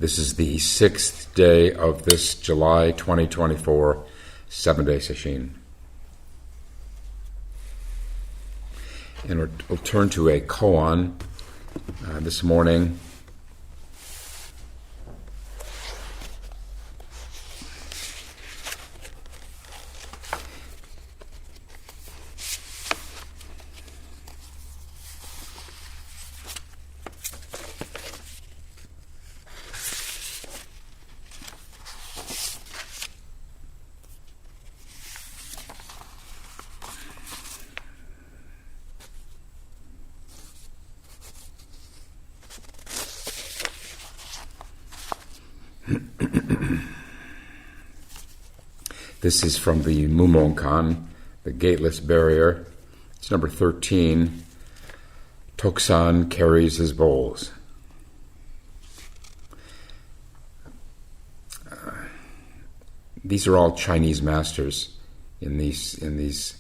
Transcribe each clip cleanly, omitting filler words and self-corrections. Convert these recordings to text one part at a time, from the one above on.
This is the 6th day of this July 2024 7-day sesshin. And we'll turn to a koan this morning. This is from the Mumonkan, the Gateless Barrier. It's number 13. Tokusan carries his bowls. These are all Chinese masters in these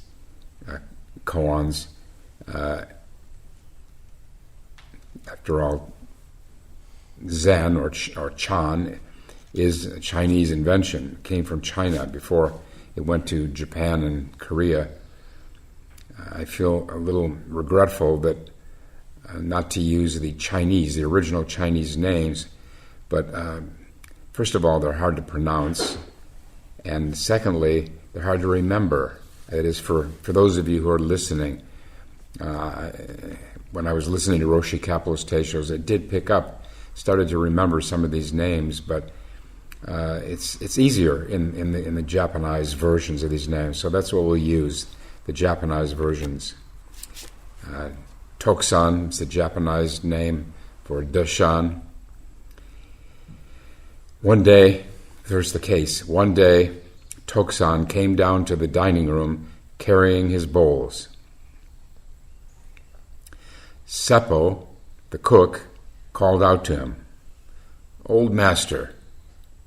koans. After all, Zen or Chan is a Chinese invention. It came from China before it went to Japan and Korea. I feel a little regretful that not to use the original Chinese names, but first of all, they're hard to pronounce, and secondly, they're hard to remember. It is for those of you who are listening. When I was listening to Roshi Kapleau's teishos, I did started to remember some of these names, but it's easier in the Japanese versions of these names, so that's what we'll use, the Japanese versions. Tokusan is the Japanese name for Deshan. One day, there's the case. One day, Tokusan came down to the dining room carrying his bowls. Seppo, the cook, called out to him, "Old master,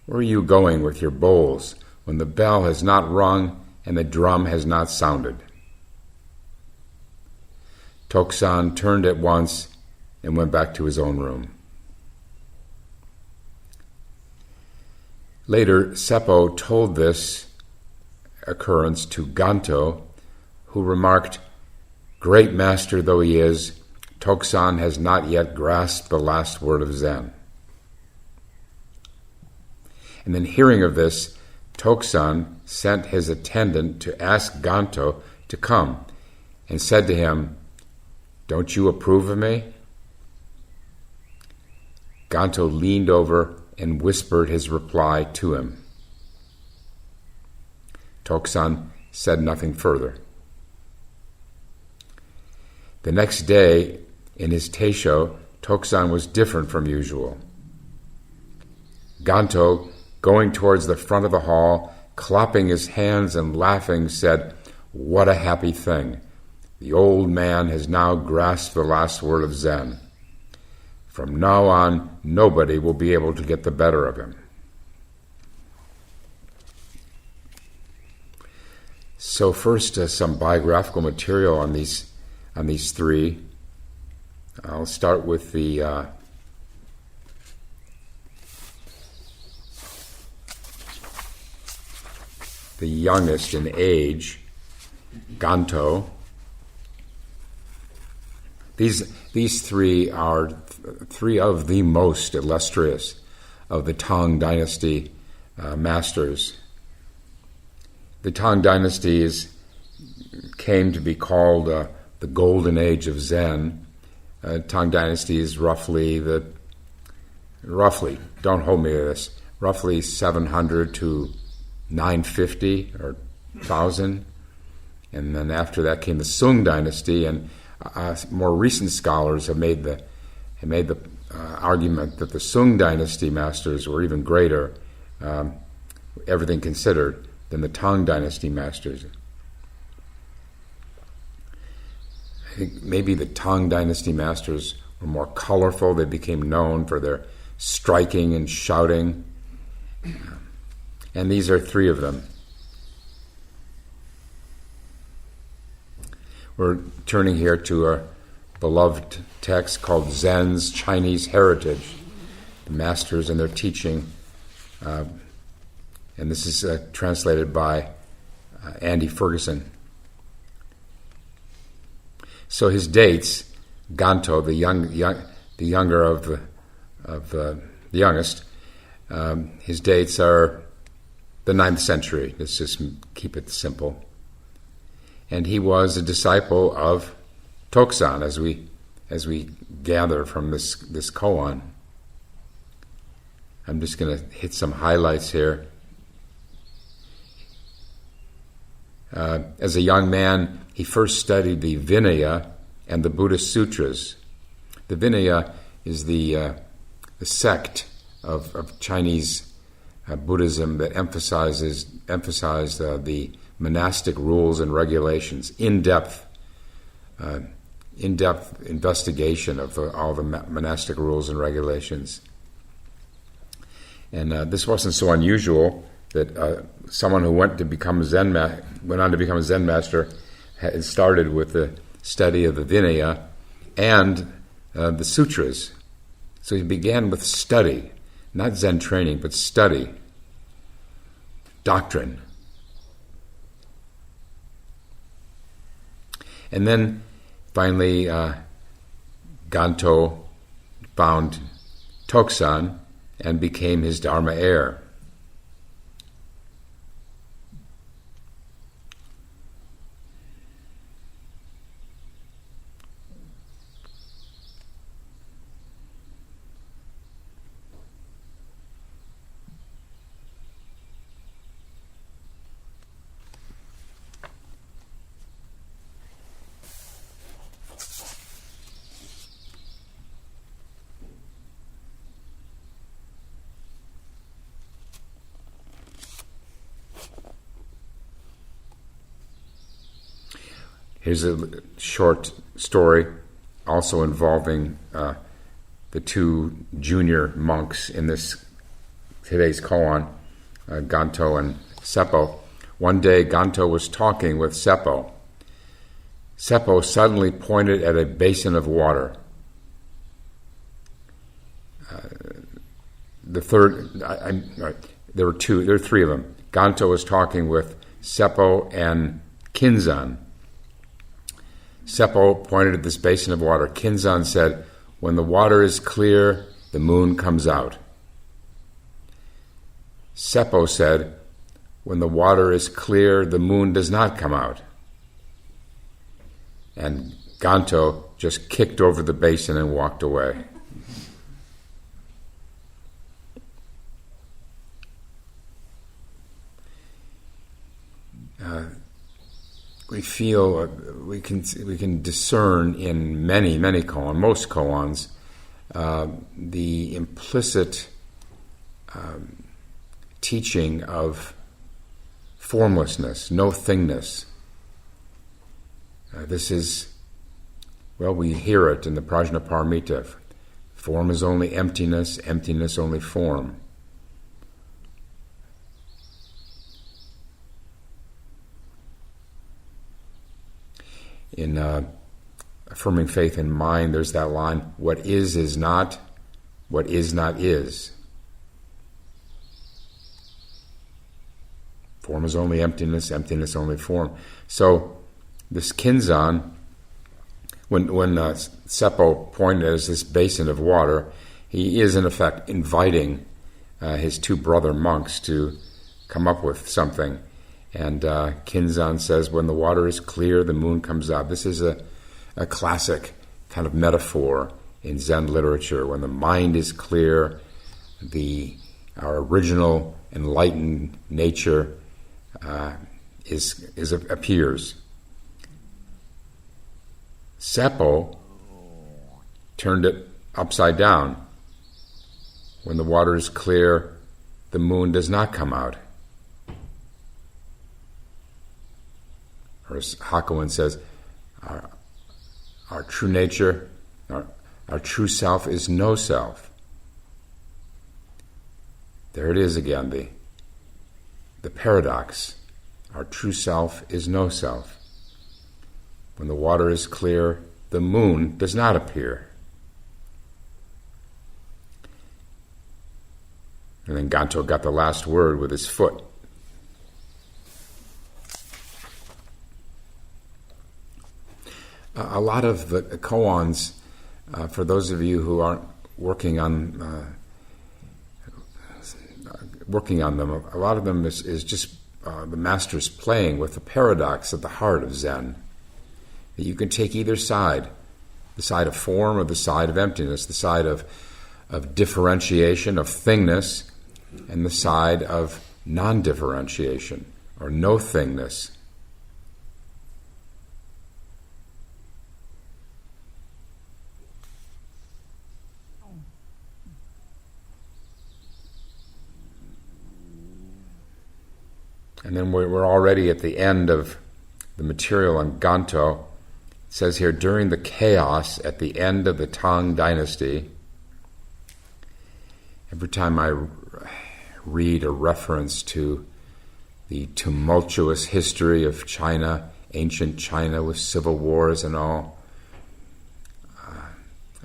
where are you going with your bowls when the bell has not rung and the drum has not sounded?" Tokusan turned at once and went back to his own room. Later, Seppo told this occurrence to Ganto, who remarked, "Great master though he is, Tokusan has not yet grasped the last word of Zen." And then hearing of this, Tokusan sent his attendant to ask Ganto to come and said to him, "Don't you approve of me?" Ganto leaned over and whispered his reply to him. Tokusan said nothing further. The next day, in his teisho, Tokusan was different from usual. Ganto, going towards the front of the hall, clapping his hands and laughing, said, "What a happy thing! The old man has now grasped the last word of Zen. From now on, nobody will be able to get the better of him." So first, some biographical material on these three. I'll start with the youngest in age, Ganto. These three are three of the most illustrious of the Tang Dynasty masters. The Tang Dynasty came to be called the Golden Age of Zen. Tang Dynasty is roughly, don't hold me to this, roughly 700 to 950 or 1000. And then after that came the Sung Dynasty, and more recent scholars have made the argument that the Sung Dynasty masters were even greater, everything considered, than the Tang Dynasty masters. I think maybe the Tang Dynasty masters were more colorful. They became known for their striking and shouting. And these are three of them. We're turning here to a beloved text called Zen's Chinese Heritage. the masters and their teaching. And this is translated by Andy Ferguson. So his dates, Ganto, the younger of the youngest, his dates are the 9th century. Let's just keep it simple. And he was a disciple of Tokusan, as we gather from this koan. I'm just going to hit some highlights here. As a young man, he first studied the Vinaya and the Buddhist Sutras. The Vinaya is the sect of Chinese Buddhism that emphasized the monastic rules and regulations, in-depth investigation of all the monastic rules and regulations. And this wasn't so unusual that someone who went on to become a Zen master had started with the study of the Vinaya and the Sutras. So he began with study, not Zen training, but study, doctrine. And then finally, Ganto found Tokusan and became his Dharma heir. Here's a short story also involving the two junior monks in today's koan, Ganto and Seppo. One day, Ganto was talking with Seppo. Seppo suddenly pointed at a basin of water. There were three of them. Ganto was talking with Seppo and Kinzan. Seppo pointed at this basin of water. Kinzan said, "When the water is clear, the moon comes out." Seppo said, "When the water is clear, the moon does not come out." And Ganto just kicked over the basin and walked away. We feel we can discern in many koans, most koans, the implicit teaching of formlessness, no thingness. This is, we hear it in the Prajnaparamita. Form is only emptiness, emptiness only form. In Affirming Faith in Mind, there's that line, what is not, what is not is. Form is only emptiness, emptiness only form. So this Kinzan, when Seppo pointed at this basin of water, he is in effect inviting his two brother monks to come up with something. And Kinzan says, when the water is clear, the moon comes out. This is a classic kind of metaphor in Zen literature. When the mind is clear, our original enlightened nature appears. Seppo turned it upside down. When the water is clear, the moon does not come out. Or as Hakuin says, our true nature, our true self is no self. There it is again, the paradox. Our true self is no self. When the water is clear, the moon does not appear. And then Ganto got the last word with his foot. A lot of the koans, for those of you who aren't working on them, a lot of them is just the master's playing with the paradox at the heart of Zen. That you can take either side, the side of form or the side of emptiness, the side of differentiation, of thingness, and the side of non-differentiation or no thingness. And then we're already at the end of the material on Ganto. It says here, during the chaos at the end of the Tang Dynasty, every time I read a reference to the tumultuous history of China, ancient China with civil wars and all,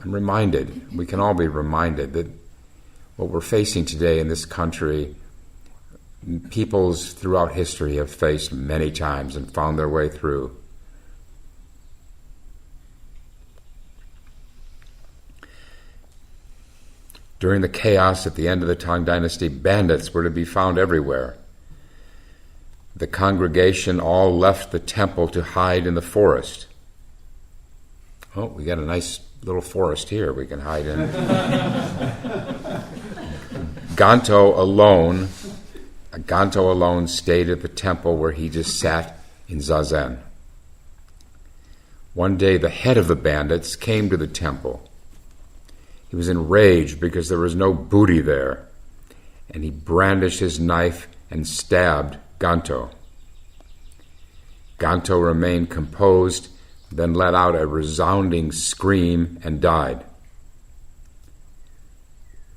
I'm reminded, we can all be reminded that what we're facing today in this country, peoples throughout history have faced many times and found their way through. During the chaos at the end of the Tang Dynasty, bandits were to be found everywhere. The congregation all left the temple to hide in the forest. Oh, we got a nice little forest here we can hide in. Ganto alone stayed at the temple where he just sat in Zazen. One day the head of the bandits came to the temple. He was enraged because there was no booty there, and he brandished his knife and stabbed Ganto. Ganto remained composed, then let out a resounding scream and died.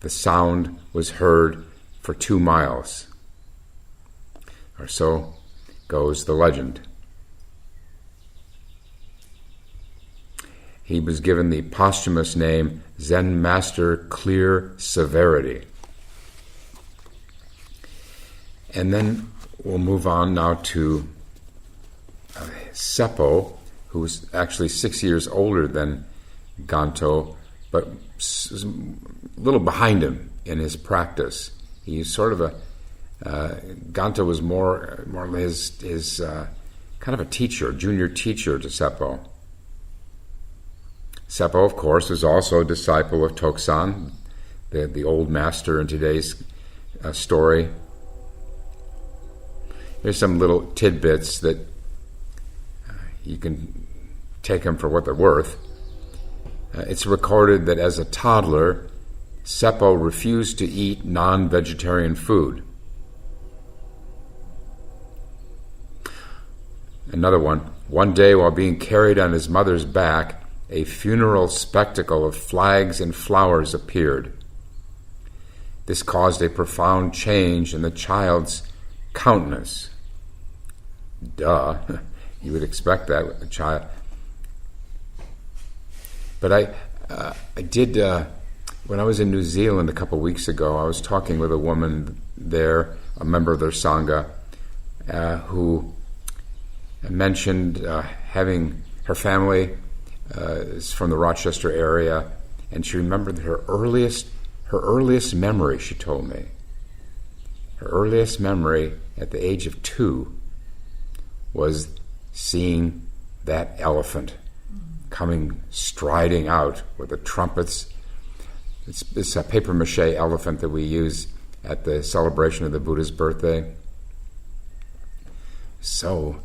The sound was heard for 2 miles. Or so goes the legend. He was given the posthumous name Zen Master Clear Severity. And then we'll move on now to Seppo, who was actually 6 years older than Ganto, but was a little behind him in his practice. He's sort of Ganto was more his kind of a teacher, junior teacher to Seppo. Seppo, of course, is also a disciple of Tokusan, the old master in today's story. There's some little tidbits that you can take them for what they're worth. It's recorded that as a toddler, Seppo refused to eat non-vegetarian food. Another one. One day, while being carried on his mother's back, a funeral spectacle of flags and flowers appeared. This caused a profound change in the child's countenance. Duh. You would expect that with a child. But I did, when I was in New Zealand a couple weeks ago, I was talking with a woman there, a member of their Sangha, who mentioned having her family is from the Rochester area, and she remembered her earliest memory, she told me. Her earliest memory at the age of 2 was seeing that elephant coming striding out with the trumpets. It's a papier-mâché elephant that we use at the celebration of the Buddha's birthday. So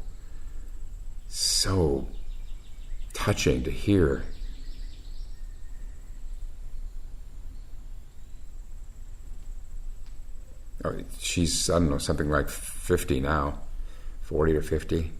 touching to hear. She's, I don't know, something like 50 now, 40 or 50.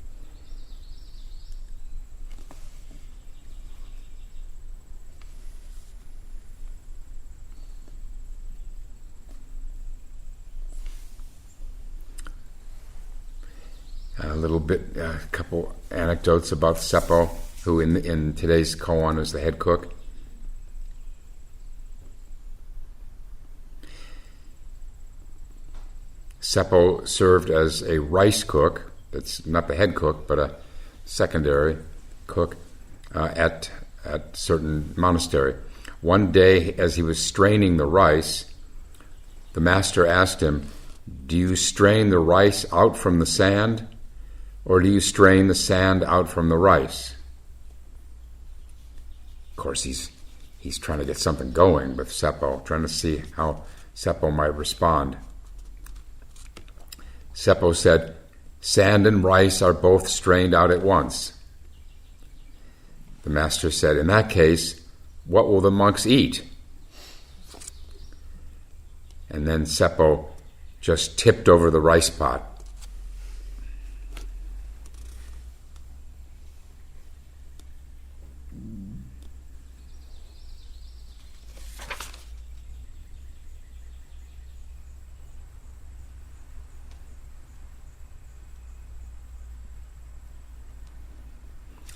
A couple anecdotes about Seppo, who in today's koan is the head cook. Seppo served as a rice cook, that's not the head cook, but a secondary cook at certain monastery. One day, as he was straining the rice, the master asked him, "Do you strain the rice out from the sand, or do you strain the sand out from the rice?" Of course, he's trying to get something going with Seppo, trying to see how Seppo might respond. Seppo said, "Sand and rice are both strained out at once." The master said, "In that case, what will the monks eat?" And then Seppo just tipped over the rice pot.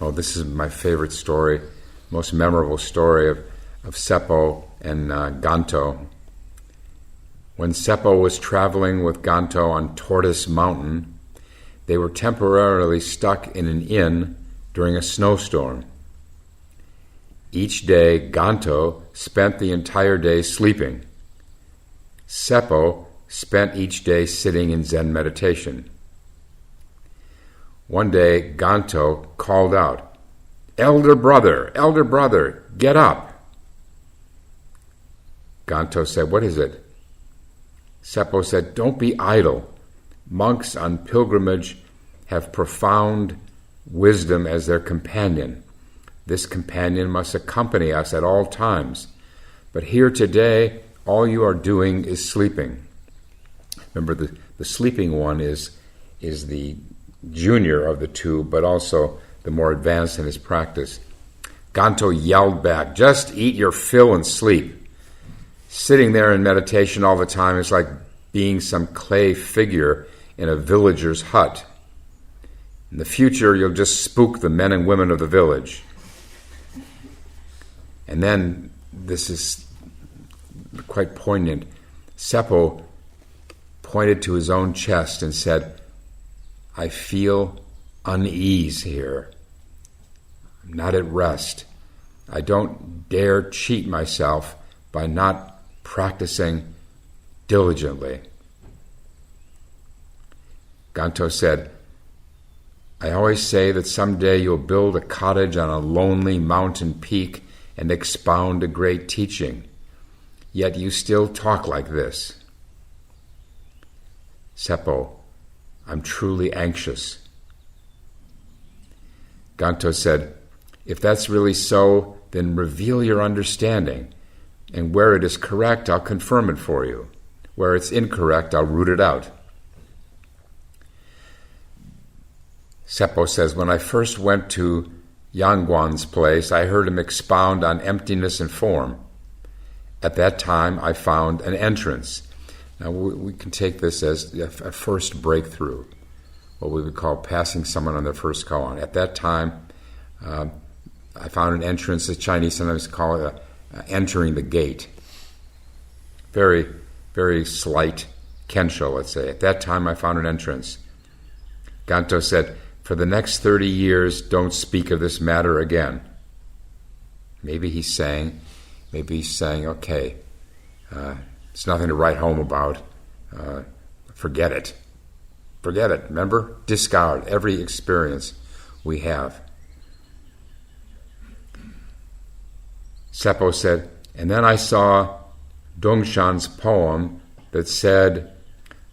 Oh, this is my favorite story, most memorable story of Seppo and Ganto. When Seppo was traveling with Ganto on Tortoise Mountain, they were temporarily stuck in an inn during a snowstorm. Each day, Ganto spent the entire day sleeping. Seppo spent each day sitting in Zen meditation. One day, Ganto called out, elder brother, get up." Ganto said, "What is it?" Seppo said, "Don't be idle. Monks on pilgrimage have profound wisdom as their companion. This companion must accompany us at all times. But here today, all you are doing is sleeping." Remember, the sleeping one is the junior of the two, but also the more advanced in his practice. Ganto yelled back, "Just eat your fill and sleep. Sitting there in meditation all the time is like being some clay figure in a villager's hut. In the future, you'll just spook the men and women of the village." And then, this is quite poignant, Seppo pointed to his own chest and said, "I feel unease here. I'm not at rest. I don't dare cheat myself by not practicing diligently." Ganto said, "I always say that someday you'll build a cottage on a lonely mountain peak and expound a great teaching, yet you still talk like this." Seppo, "I'm truly anxious." Ganto said, "If that's really so, then reveal your understanding, and where it is correct, I'll confirm it for you. Where it's incorrect, I'll root it out." Seppo says, "When I first went to Yangguan's place, I heard him expound on emptiness and form. At that time, I found an entrance." Now, we can take this as a first breakthrough, what we would call passing someone on their first koan. At that time, I found an entrance. The Chinese sometimes call it entering the gate. Very, very slight kensho, let's say. At that time, I found an entrance. Ganto said, "For the next 30 years, don't speak of this matter again." Maybe he's saying, okay, it's nothing to write home about. Forget it. Forget it. Remember? Discard every experience we have. Seppo said, "And then I saw Dongshan's poem that said,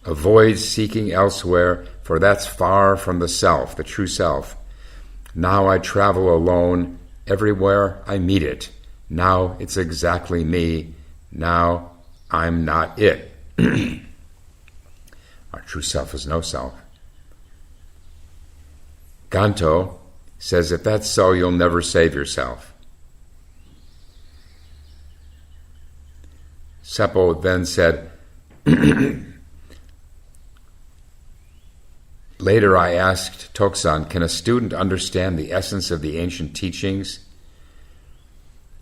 'Avoid seeking elsewhere, for that's far from the self, the true self. Now I travel alone. Everywhere I meet it. Now it's exactly me. Now I'm not it.'" Our true self is no self. Ganto says, "If that's so, you'll never save yourself." Seppo then said, "Later I asked Tokusan, can a student understand the essence of the ancient teachings?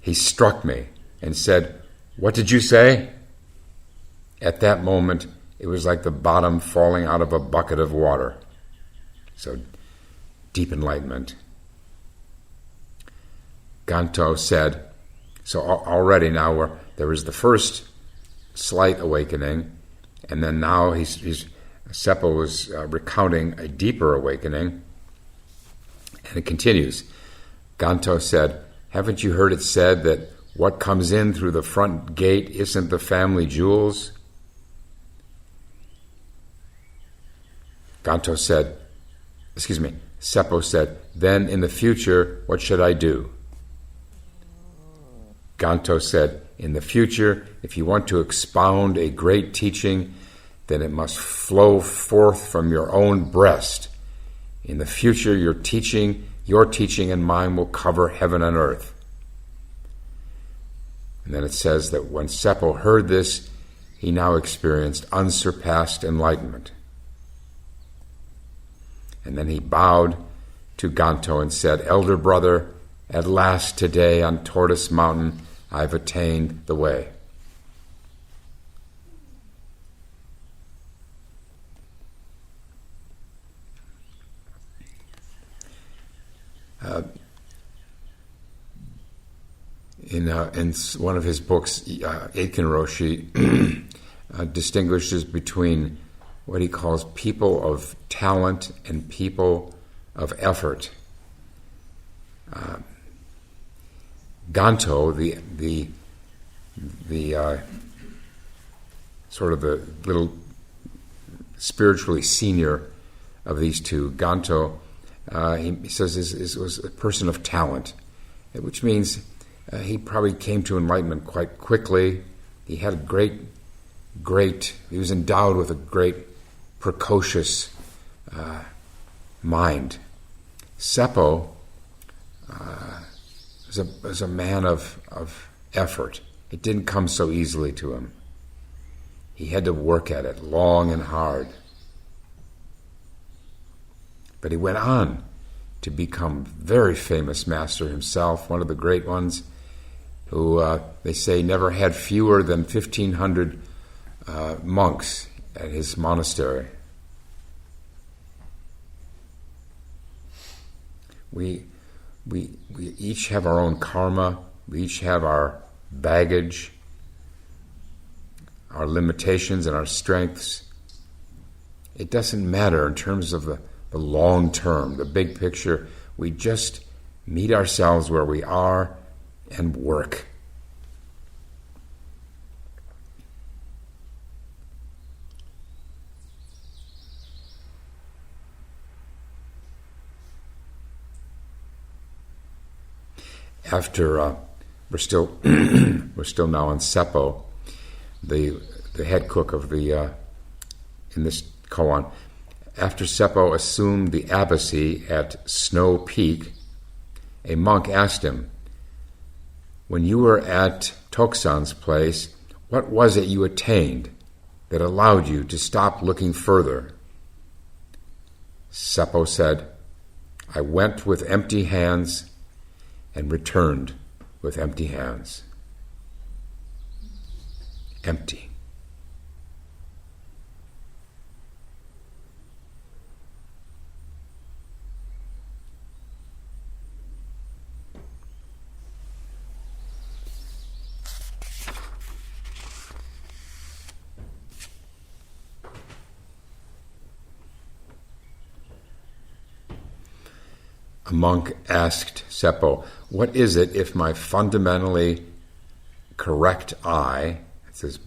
He struck me and said, 'What did you say?' At that moment, It was like the bottom falling out of a bucket of water. So, deep enlightenment. Ganto said, so already now there was the first slight awakening, and then now Seppo was recounting a deeper awakening, and it continues. Ganto said, haven't you heard it said that what comes in through the front gate isn't the family jewels? Seppo said, then in the future, what should I do? Ganto said, in the future, if you want to expound a great teaching, then it must flow forth from your own breast. In the future, your teaching and mine will cover heaven and earth. And then it says that when Seppo heard this, he now experienced unsurpassed enlightenment. And then he bowed to Ganto and said, Elder brother, at last today on Tortoise Mountain, I've attained the way. In one of his books, Aitken Roshi distinguishes between what he calls people of talent and people of effort. Ganto, the sort of the little spiritually senior of these two, Ganto, he says was a person of talent, which means he probably came to enlightenment quite quickly. He had a he was endowed with a great precocious mind. Seppo was a man of effort. It didn't come so easily to him. He had to work at it long and hard. But he went on to become very famous master himself, one of the great ones, who they say never had fewer than 1,500 monks at his monastery. We each have our own karma. We each have our baggage, our limitations and our strengths. It doesn't matter in terms of the long term, the big picture. We just meet ourselves where we are and work. After we're still now on Seppo, the head cook of the in this koan. After Seppo assumed the abbacy at Snow Peak, a monk asked him, when you were at Tokusan's place, what was it you attained that allowed you to stop looking further? Seppo said, I went with empty hands and returned with empty hands. Empty. A monk asked Seppo, what is it if my fundamentally correct I, it says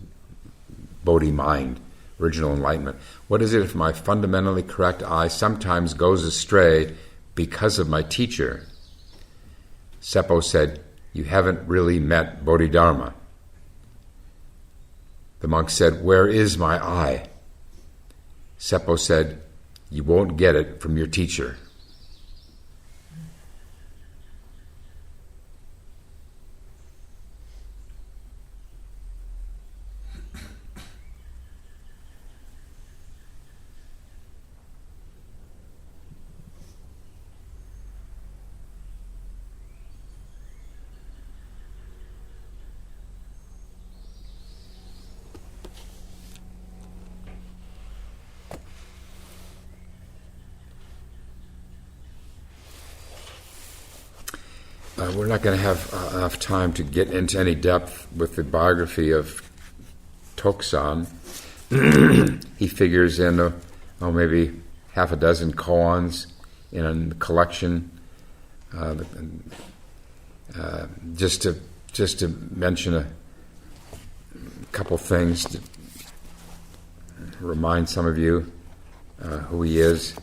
Bodhi mind, original enlightenment, what is it if my fundamentally correct I sometimes goes astray because of my teacher? Seppo said, you haven't really met Bodhidharma. The monk said, where is my I? Seppo said, you won't get it from your teacher. we're not going to have enough time to get into any depth with the biography of Tokusan. He figures in maybe half a dozen koans in a collection. Just to mention a couple things to remind some of you who he is.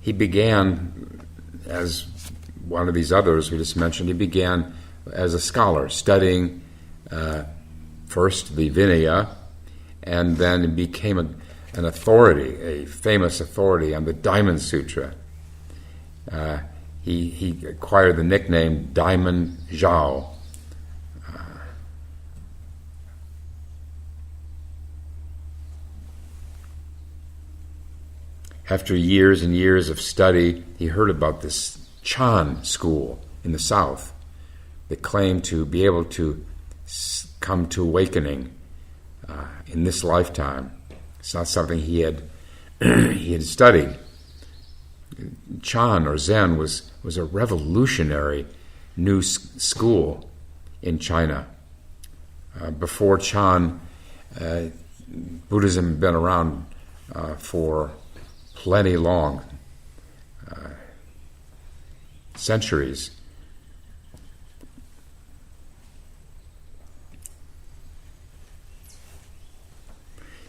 He began as one of these others we just mentioned. He began as a scholar, studying first the Vinaya, and then became an authority, a famous authority on the Diamond Sutra. He acquired the nickname Diamond Zhao. After years and years of study, he heard about this Chan school in the south that claimed to be able to come to awakening in this lifetime. It's not something he had studied. Chan or Zen was a revolutionary new school in China. Before Chan, Buddhism had been around for plenty long, centuries.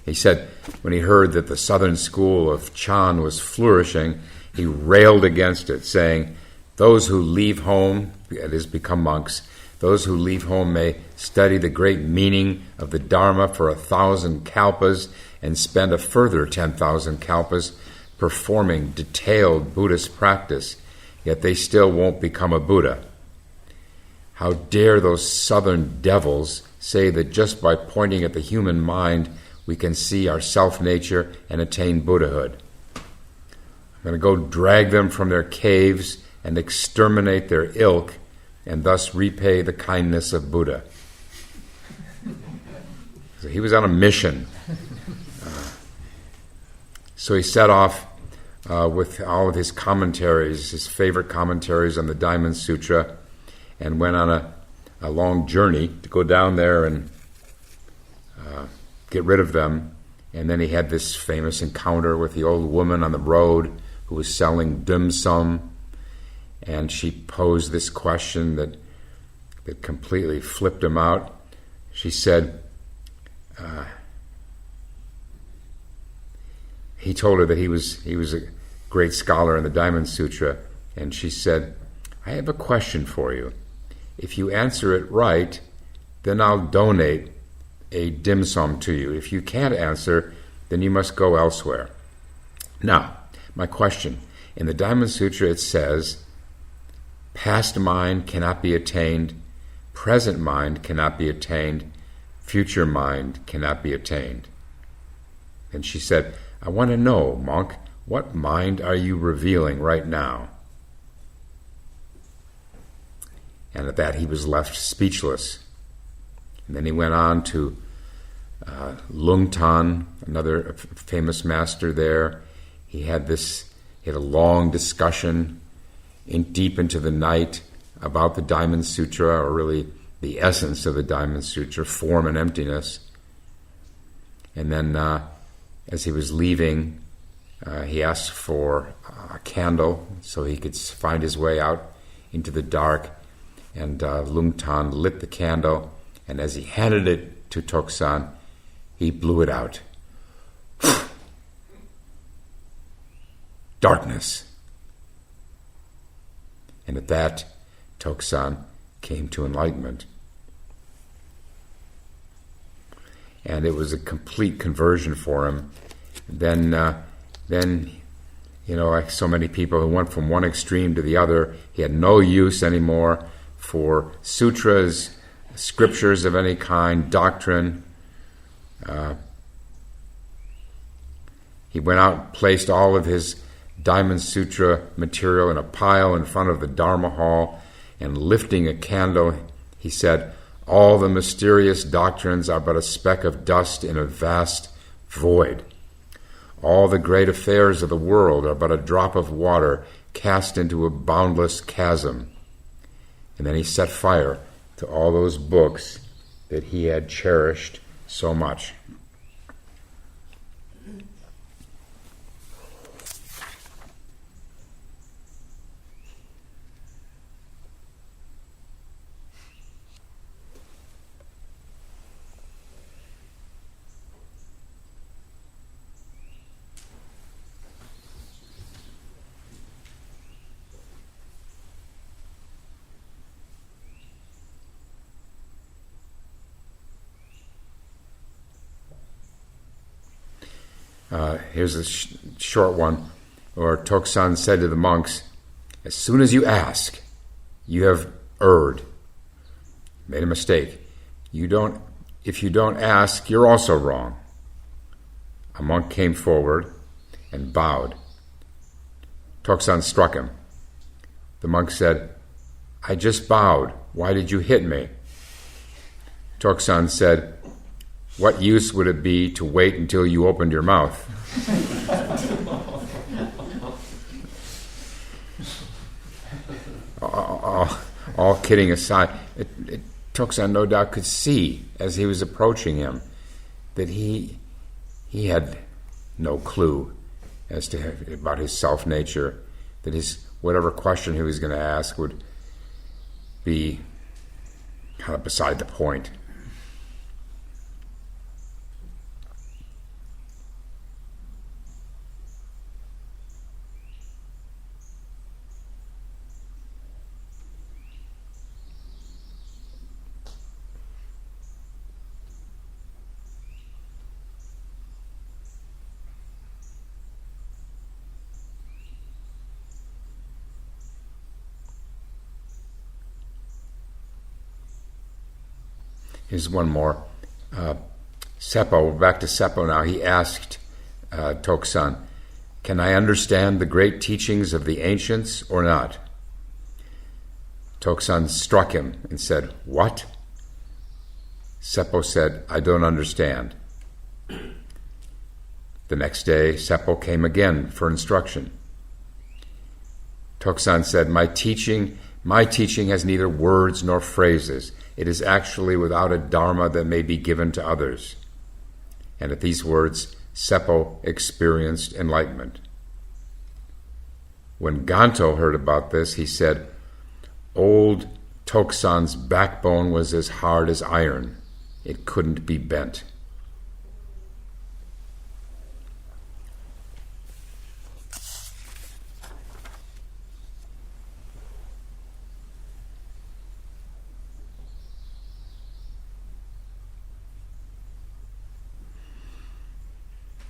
He said when he heard that the southern school of Chan was flourishing, he railed against it, saying, "Those who leave home," that is, become monks, "those who leave home may study the great meaning of the Dharma for 1,000 kalpas and spend a further 10,000 kalpas performing detailed Buddhist practice, yet they still won't become a Buddha. How dare those southern devils say that just by pointing at the human mind we can see our self-nature and attain Buddhahood. I'm going to go drag them from their caves and exterminate their ilk and thus repay the kindness of Buddha." So he was on a mission. So he set off with all of his commentaries, his favorite commentaries on the Diamond Sutra, and went on a long journey to go down there and get rid of them. And then he had this famous encounter with the old woman on the road who was selling dim sum, and she posed this question that completely flipped him out. She said, he told her that he was a great scholar in the Diamond Sutra, and she said, "I have a question for you. If you answer it right, then I'll donate a dim sum to you. If you can't answer, then you must go elsewhere." Now, my question, in the Diamond Sutra it says, past mind cannot be attained, present mind cannot be attained, future mind cannot be attained. And she said, "I want to know, monk, what mind are you revealing right now?" And at that he was left speechless. And then he went on to Lungtan, another famous master there. He had a long discussion deep into the night about the Diamond Sutra, or really the essence of the Diamond Sutra, form and emptiness. And then as he was leaving, he asked for a candle so he could find his way out into the dark. And Lungtan lit the candle, and as he handed it to Tokusan, he blew it out. Darkness. And at that, Tokusan came to enlightenment. And it was a complete conversion for him. Then, like so many people who went from one extreme to the other, he had no use anymore for sutras, scriptures of any kind, doctrine. He went out and placed all of his Diamond Sutra material in a pile in front of the Dharma Hall, and lifting a candle, he said, All the mysterious doctrines are but a speck of dust in a vast void. All the great affairs of the world are but a drop of water cast into a boundless chasm. And then he set fire to all those books that he had cherished so much. Here's a short one, where Tokusan said to the monks, "As soon as you ask, you have erred, made a mistake. If you don't ask, you're also wrong." A monk came forward and bowed. Tokusan struck him. The monk said, "I just bowed. Why did you hit me?" Tokusan said, "What use would it be to wait until you opened your mouth?" all kidding aside, Tokusan no doubt could see as he was approaching him that he had no clue as to about his self-nature, that his whatever question he was going to ask would be kind of beside the point. Here's one more. Seppo, we're back to Seppo now. He asked Tokusan, "Can I understand the great teachings of the ancients or not?" Tokusan struck him and said, "What?" Seppo said, "I don't understand." The next day, Seppo came again for instruction. Tokusan said, My teaching has neither words nor phrases. It is actually without a dharma that may be given to others." And at these words, Seppo experienced enlightenment. When Ganto heard about this, he said, "Old Tokusan's backbone was as hard as iron. It couldn't be bent."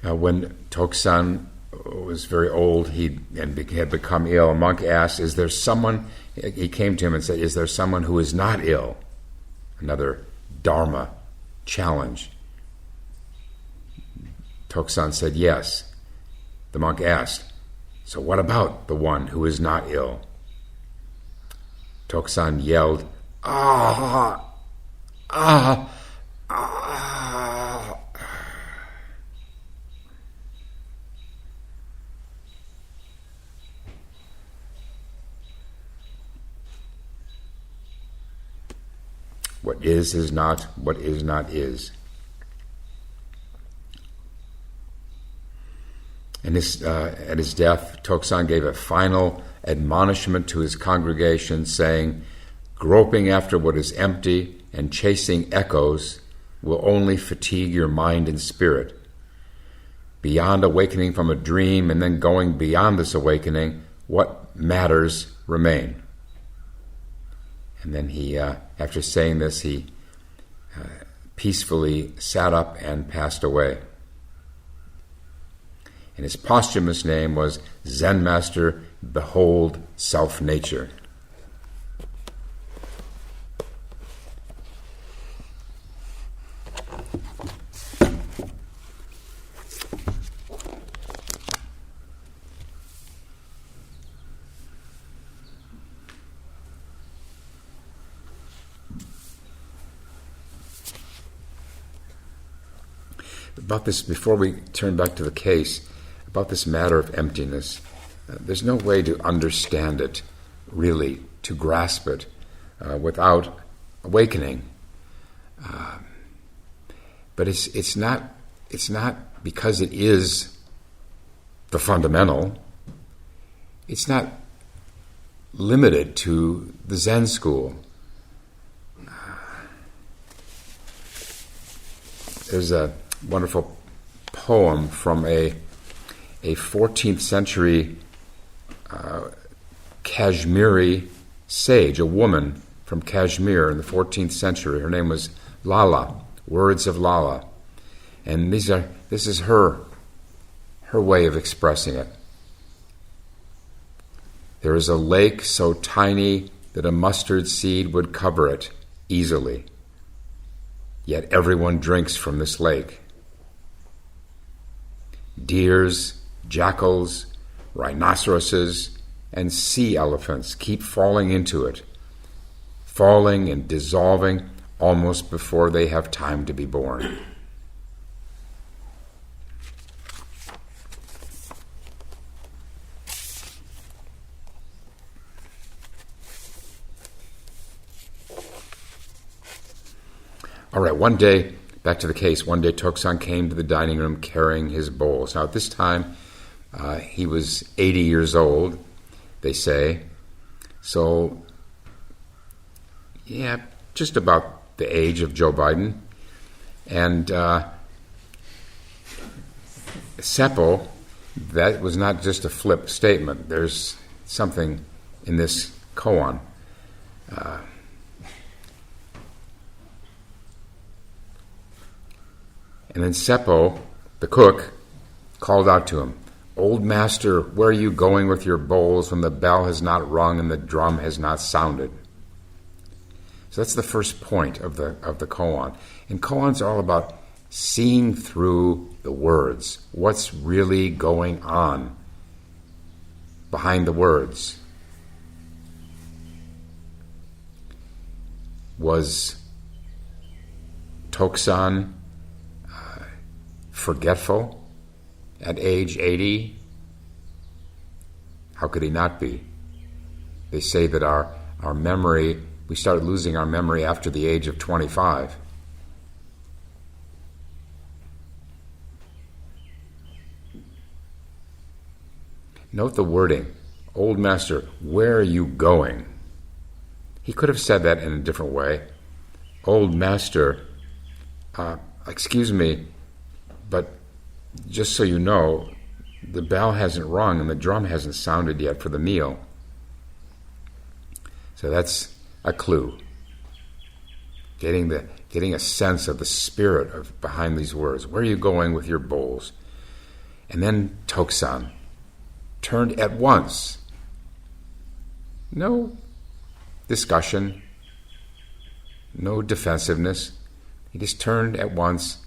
When Tokusan was very old, had become ill, a monk asked, "Is there someone?" He came to him and said, "Is there someone who is not ill?" Another dharma challenge. Tokusan said, "Yes." The monk asked, "So what about the one who is not ill?" Tokusan yelled, "Ah! Ah! Ah!" What is not, what is not is. And at his death, Tokusan gave a final admonishment to his congregation, saying, "Groping after what is empty and chasing echoes will only fatigue your mind and spirit. Beyond awakening from a dream and then going beyond this awakening, what matters remain." And then he, after saying this, he peacefully sat up and passed away. And his posthumous name was Zen Master Behold Self-Nature. about this, before we turn back to the case, about this matter of emptiness. There's no way to understand it, really, to grasp it, without awakening. But it's not because it is the fundamental. It's not limited to the Zen school. There's a wonderful poem from a 14th century Kashmiri sage, a woman from Kashmir in the 14th century. Her name was Lala, Words of Lala. And this is her way of expressing it. There is a lake so tiny that a mustard seed would cover it easily. Yet everyone drinks from this lake. Deers, jackals, rhinoceroses, and sea elephants keep falling into it, falling and dissolving almost before they have time to be born. All right, one day, back to the case, one day Tokusan came to the dining room carrying his bowls. Now, at this time, he was 80 years old, they say. So, yeah, just about the age of Joe Biden. And Seppo, that was not just a flip statement. There's something in this koan. And then Seppo, the cook, called out to him, "Old master, where are you going with your bowls when the bell has not rung and the drum has not sounded?" So that's the first point of the koan. And koans are all about seeing through the words, what's really going on behind the words. Was Tokusan forgetful at age 80? How could he not be? They say that our memory, we start losing our memory after the age of 25. Note the wording. Old master, where are you going? He could have said that in a different way. Old master, excuse me, but just so you know, the bell hasn't rung and the drum hasn't sounded yet for the meal. So that's a clue. Getting a sense of the spirit of behind these words. Where are you going with your bowls? And then Tokusan turned at once. No discussion, no defensiveness. He just turned at once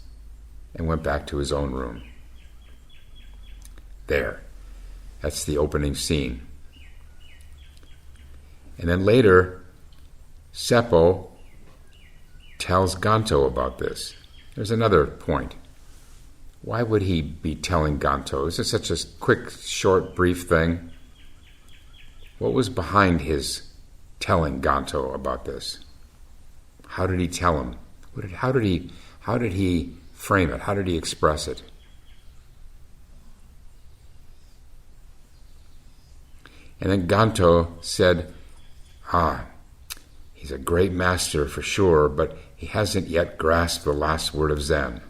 and went back to his own room. There. That's the opening scene. And then later, Seppo tells Ganto about this. There's another point. Why would he be telling Ganto? Is this such a quick, short, brief thing? What was behind his telling Ganto about this? How did he tell him? How did he frame it? How did he express it? And then Ganto said, he's a great master for sure, but he hasn't yet grasped the last word of Zen.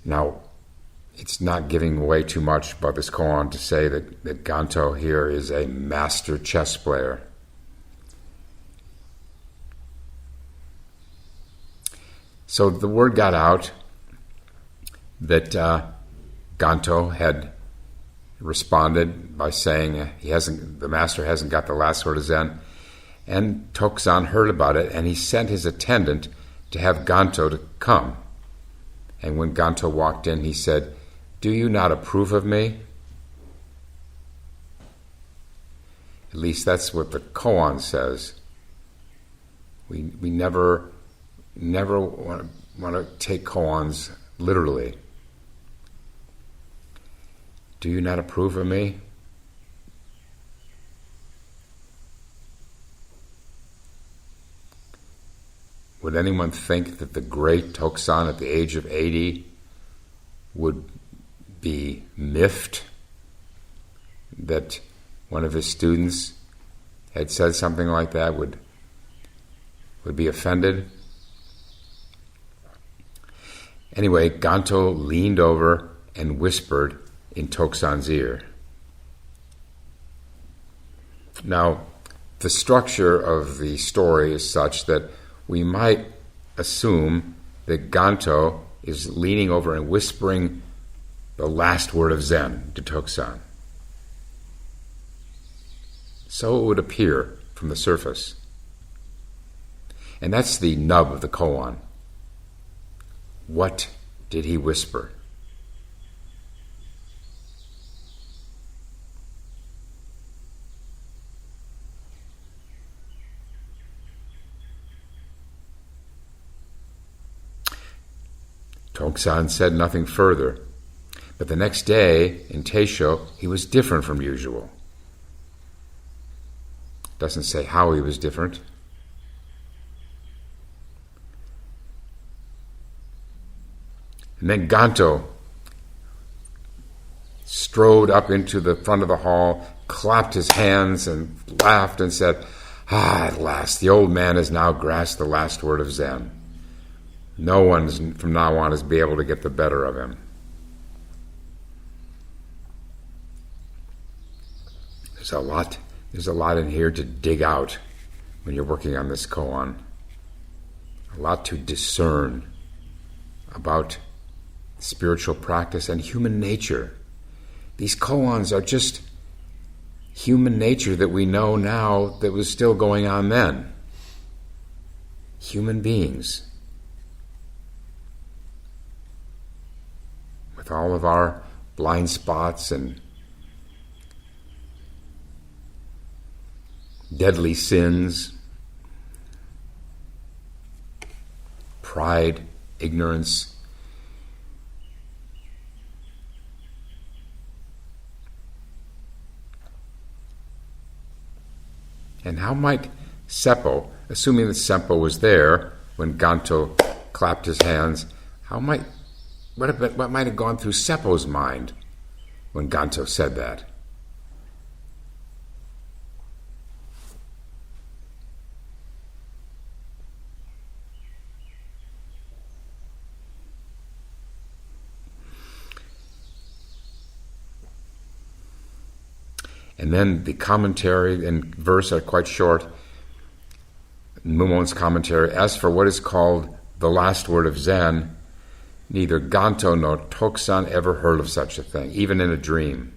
Now, it's not giving away too much about this koan to say that Ganto here is a master chess player. So the word got out that Ganto had responded by saying the master hasn't got the last word of Zen, and Tokusan heard about it, and he sent his attendant to have Ganto to come. And when Ganto walked in, he said, "Do you not approve of me?" At least that's what the koan says. We never want to take koans literally. Do you not approve of me? Would anyone think that the great Tokusan at the age of 80 would be miffed that one of his students had said something like that, would be offended? Anyway, Ganto leaned over and whispered in Tokusan's ear. Now, the structure of the story is such that we might assume that Ganto is leaning over and whispering the last word of Zen to Tokusan. So it would appear from the surface. And that's the nub of the koan. What did he whisper? Tokusan said nothing further, but the next day in Teisho he was different from usual. Doesn't say how he was different. And then Ganto strode up into the front of the hall, clapped his hands and laughed and said, at last, the old man has now grasped the last word of Zen. No one from now on is be able to get the better of him. There's a lot in here to dig out when you're working on this koan. A lot to discern about spiritual practice and human nature. These koans are just human nature that we know now that was still going on then. Human beings. With all of our blind spots and deadly sins, pride, ignorance. And how might Seppo, assuming that Seppo was there when Ganto clapped his hands, what might have gone through Seppo's mind when Ganto said that? And then the commentary and verse are quite short. Mumon's commentary, as for what is called the last word of Zen, neither Ganto nor Tokusan ever heard of such a thing, even in a dream.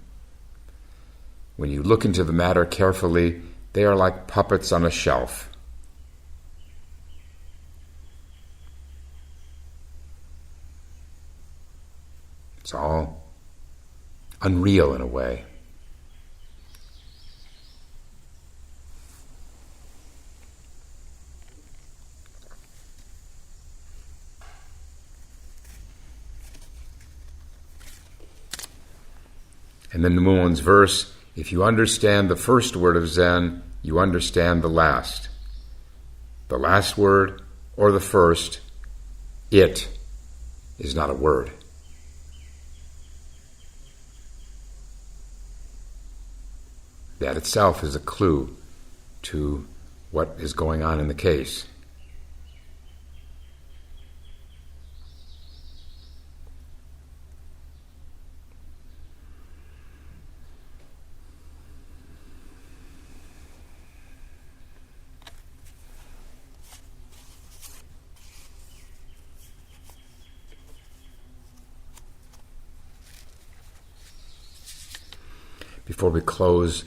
When you look into the matter carefully, they are like puppets on a shelf. It's all unreal in a way. And then the Mumon's verse, if you understand the first word of Zen, you understand the last. The last word or the first, it is not a word. That itself is a clue to what is going on in the case. Before we close,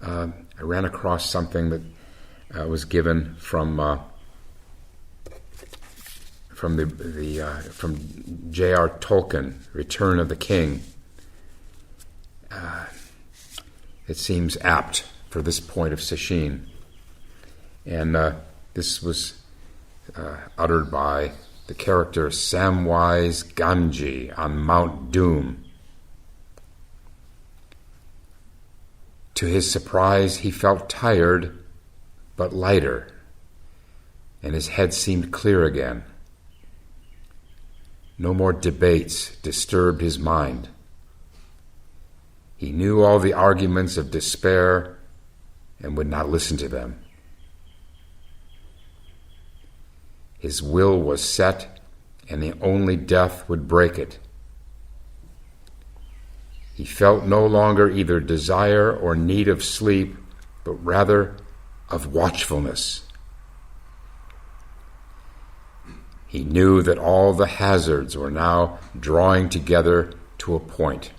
I ran across something that was given from J.R. Tolkien, Return of the King. It seems apt for this point of Sesshin, and this was uttered by the character Samwise Gamgee on Mount Doom. To his surprise, he felt tired but lighter, and his head seemed clear again. No more debates disturbed his mind. He knew all the arguments of despair and would not listen to them. His will was set, and the only death would break it. He felt no longer either desire or need of sleep, but rather of watchfulness. He knew that all the hazards were now drawing together to a point.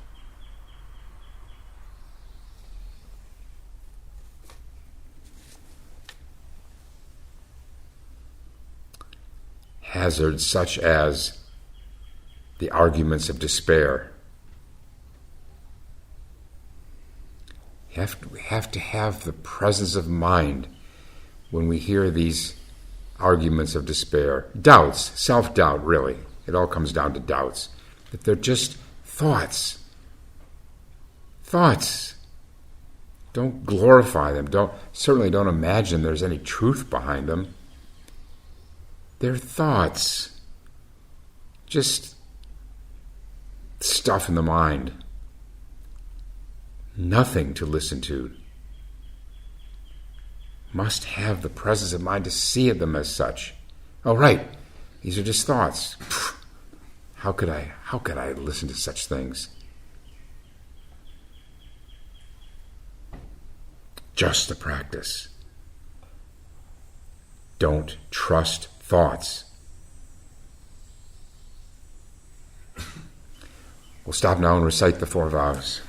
Hazards such as the arguments of despair. We have to have the presence of mind when we hear these arguments of despair. Doubts, self-doubt, really. It all comes down to doubts. That they're just thoughts. Thoughts. Don't glorify them. Certainly don't imagine there's any truth behind them. They're thoughts. Just stuff in the mind. Nothing to listen to. Must have the presence of mind to see them as such. Oh, right. These are just thoughts. How could I listen to such things? Just the practice. Don't trust thoughts. We'll stop now and recite the 4 vows.